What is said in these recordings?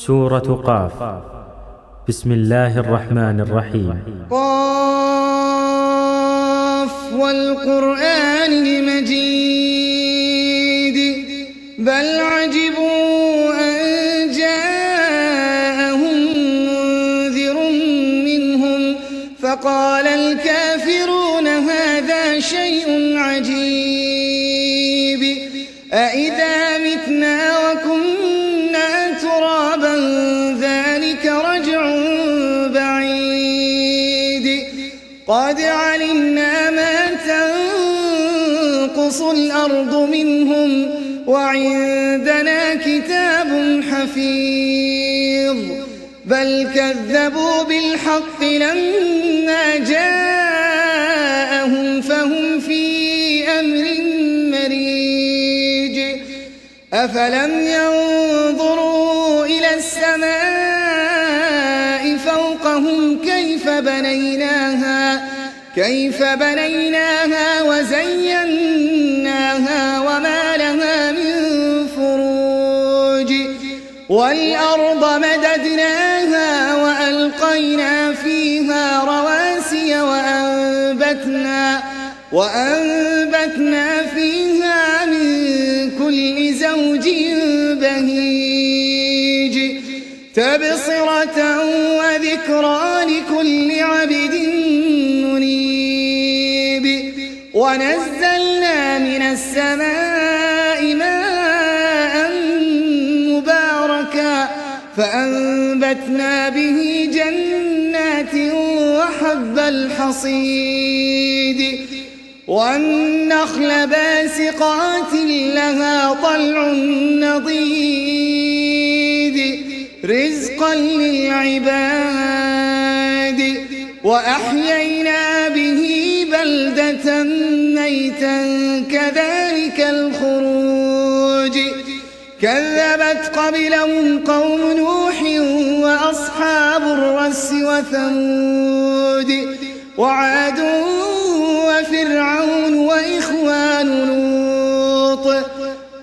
سورة قاف. بسم الله الرحمن الرحيم. قاف والقرآن المجيد بل عجبوا أن جاءهم منذر منهم فقال الكافرون هذا شيء عجيب أإذا متنا وكنا ترابا ذلك رجع بعيد قد علمنا ما تنقص الأرض منهم وعندنا كتاب حفيظ بل كذبوا بالحق لما جاءهم فهم في أمر مريج أفلم ينظروا إلى السماء فوقهم كيف بنيناها وزيناها وما لها من فروج والأرض مددناها وألقينا فيها رواسي وأنبتنا فيها من كل زوج بهيج تبصرة وذكرى لكل عبد منيب ونزلنا من السماء ماء مباركا فأنبتنا به جنات وحب الحصيد والنخل باسقات لها طلع نضيد رزقا للعباد وأحيينا به بلدة ميتا كذلك الخروج كذبت قبلهم قوم نوح وأصحاب الرس وثمود وعاد وفرعون وإخوان لوط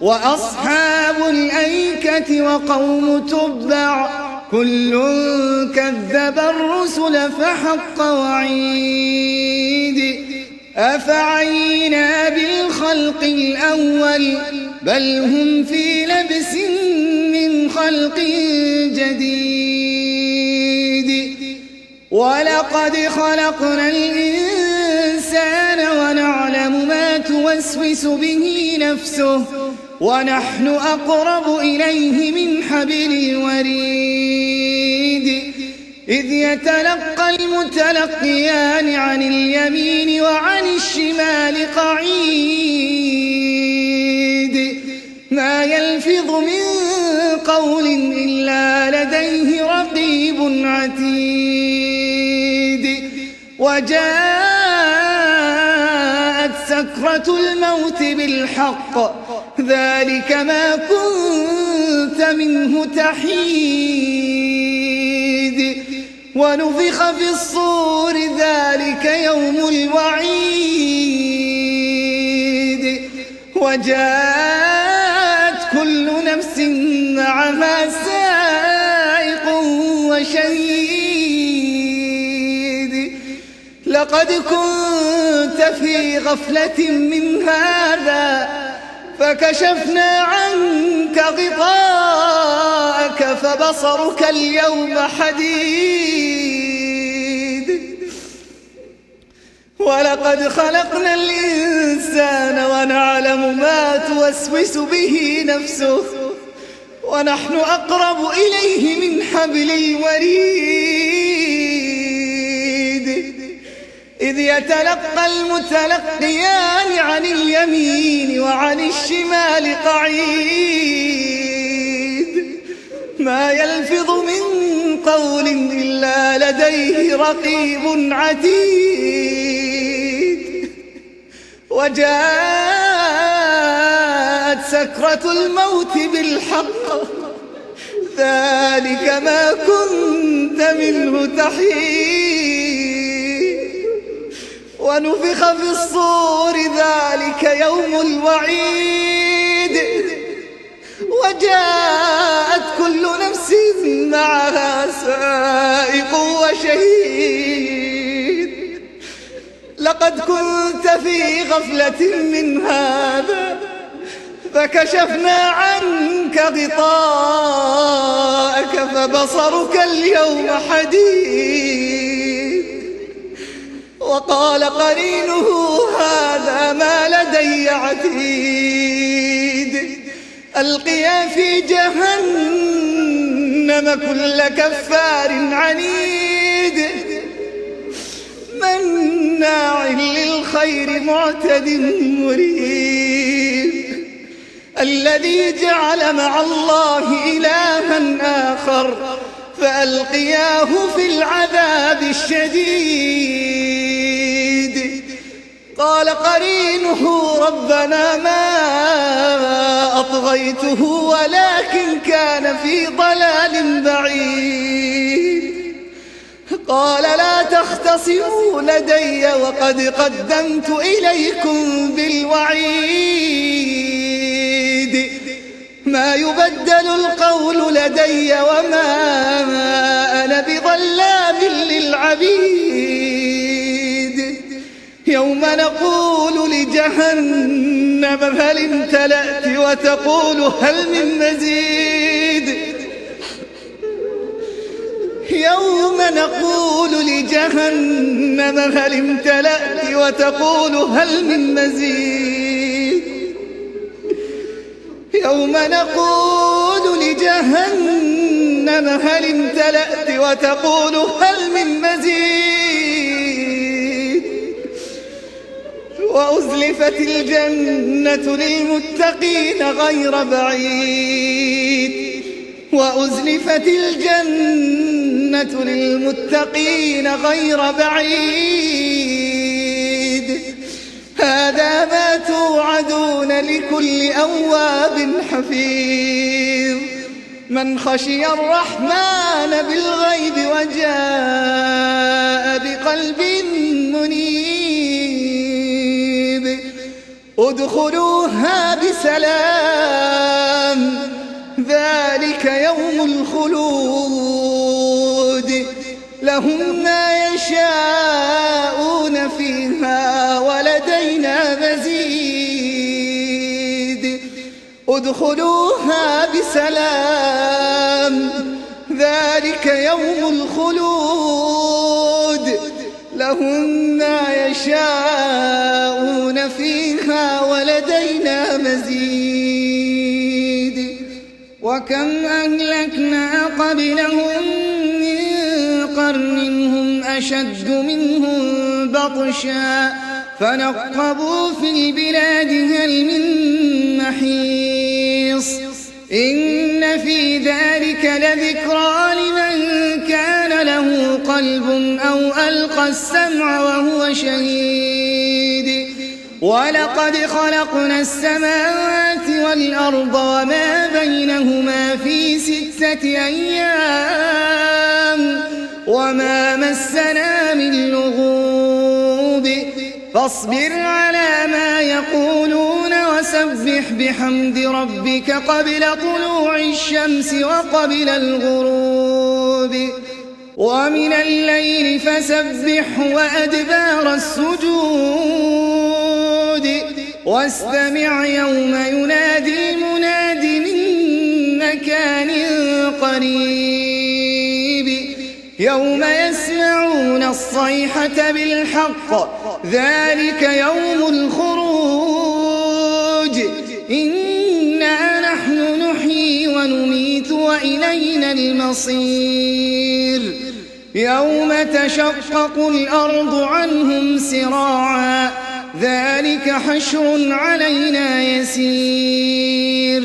وأصحاب الأيكة وقوم تبع كل كذب الرسل فحق وعيد أفعينا بالخلق الأول بل هم في لبس من خلق جديد ولقد خلقنا الإنسان ونعلم ما توسوس به نفسه ونحن أقرب إليه من حبل الوريد إذ يتلقى المتلقيان عن اليمين وعن الشمال قعيد ما يلفظ من قول إلا لديه رقيب عتيد وجاءت سكرة الموت بالحق ذلك ما كنت منه تحيد ونفخ في الصور ذلك يوم الوعيد وجاءت كل نفس معها سائق وشهيد لقد كنت في غفلة من هذا فكشفنا عنك غطاءك فبصرك اليوم حديد ولقد خلقنا الإنسان ونعلم ما توسوس به نفسه ونحن أقرب إليه من حبل الوريد إذ يتلقى المتلقيان عن اليمين وعن الشمال قعيد ما يلفظ من قول إلا لديه رقيب عتيد وجاءت سكرة الموت بالحق ذلك ما كنت منه تحيد ونفخ في الصور ذلك يوم الوعيد وجاءت كل نفس معها سائق وشهيد. لقد كنت في غفلة من هذا فكشفنا عنك غطاءك فبصرك اليوم حديد. وقال قرينه هذا ما لدي عتيد. ألقيا في جهنم كل كفار عنيد مناع للخير معتد مريب. الذي جعل مع الله إلها آخر فألقياه في العذاب الشديد. قال قرينه ربنا ما أطغيته ولكن كان في ضلال بعيد. قال لا تختصموا لدي وقد قدمت إليكم بالوعيد. ما يبدل القول لدي وما أنا بظلام للعبيد. يوم نقول لجهنم هل امتلأت وتقول هل من مزيد. يوم نقول لجهنم هل امتلأت وتقول هل من مزيد. يوم نقول لجهنم هل امتلأت وتقول هل من مزيد. وأزلفت الجنة للمتقين غير بعيد. وأزلفت الجنة للمتقين غير بعيد. هذا ما توعدون لكل أواب حفيظ من خشي الرحمن بالغيب وجاء بقلب منيب. ادخلوها بسلام ذلك يوم الخلود. لهم ما يشاءون فيها ولدينا مزيد. ادخلوها بسلام ذلك يوم الخلود. لهم ما يشاءون فيها ولدينا مزيد. وكم أهلكنا قبلهم من قرن هم أشد منهم بطشا فنقبوا في البلاد هل من محيص. إن في ذلك لذكرى لمن كان له قلب أو ألقى السمع وهو شهيد. ولقد خلقنا السماوات والأرض وما بينهما في 6 أيام وما مسنا من لغوب. فاصبر على ما يقولون وسبح بحمد ربك قبل طلوع الشمس وقبل الغروب. ومن الليل فسبحه وأدبار السجود. واستمع يوم ينادي المناد من مكان قريب. يوم يسمعون الصيحة بالحق ذلك يوم الخروج. إنا نحن نحيي ونميت وإلينا المصير. يوم تشقق الأرض عنهم سراعا ذلك حشر علينا يسير.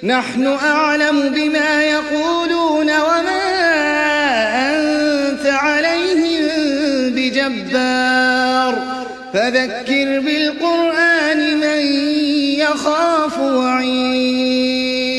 نحن أعلم بما يقولون وما أنت عليهم بجبار. فذكر بالقرآن من يخاف وعيد.